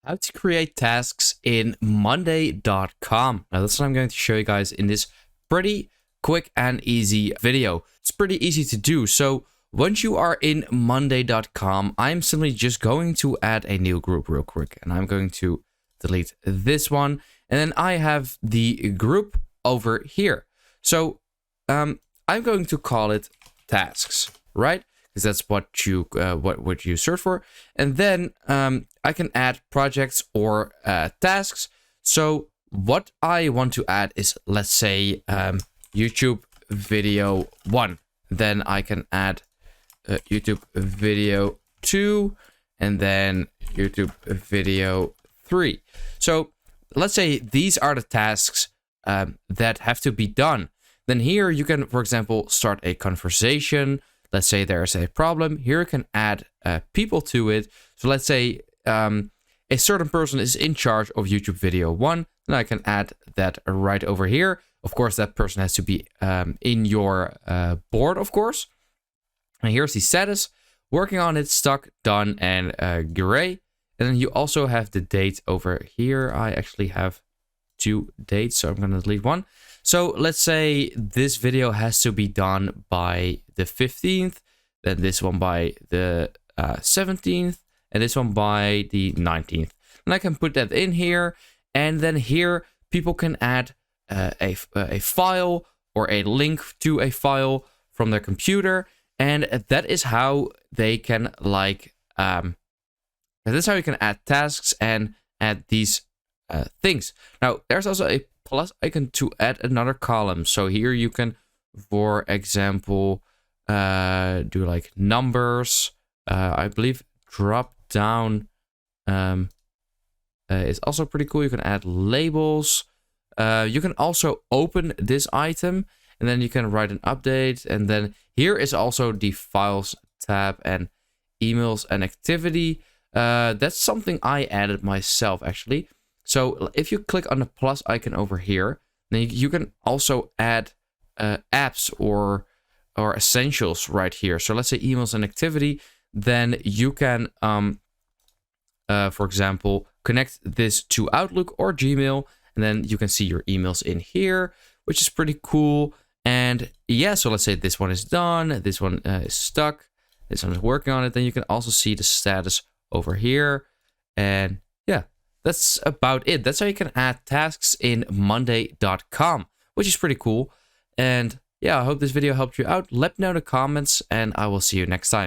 How to create tasks in Monday.com. Now that's what I'm going to show you guys in this pretty quick and easy video. It's pretty easy to do. So once you are in Monday.com, I'm simply just going to add a new group real quick. And I'm going to delete this one. And then I have the group over here. So I'm going to call it tasks, right? Because that's what you search for. And then I can add projects or tasks. So what I want to add is, let's say, YouTube video 1. Then I can add YouTube video 2 and then YouTube video 3. So let's say these are the tasks that have to be done. Then here you can, for example, start a conversation. Let's say there's a problem. Here you can add people to it. So let's say a certain person is in charge of YouTube video 1. Then I can add that right over here. Of course, that person has to be in your board, of course. And here's the status. Working on it, stuck, done, and gray. And then you also have the date over here. I actually have 2 dates, so I'm going to delete one. So let's say this video has to be done by the 15th, then this one by the 17th, and this one by the 19th. And I can put that in here, and then here people can add a file or a link to a file from their computer, and that is how they can that's how you can add tasks and add these things. Now there's also a plus icon to add another column. So here you can, for example, do like numbers. I believe drop down is also pretty cool. You can add labels. You can also open this item and then you can write an update. And then here is also the files tab and emails and activity. That's something I added myself actually. So if you click on the plus icon over here, then you can also add apps or essentials right here. So let's say emails and activity. Then you can, for example, connect this to Outlook or Gmail, and then you can see your emails in here, which is pretty cool. And yeah, so let's say this one is done, this one is stuck, this one is working on it. Then you can also see the status over here, and yeah. That's about it. That's how you can add tasks in Monday.com, which is pretty cool. And yeah, I hope this video helped you out. Let me know in the comments, and I will see you next time.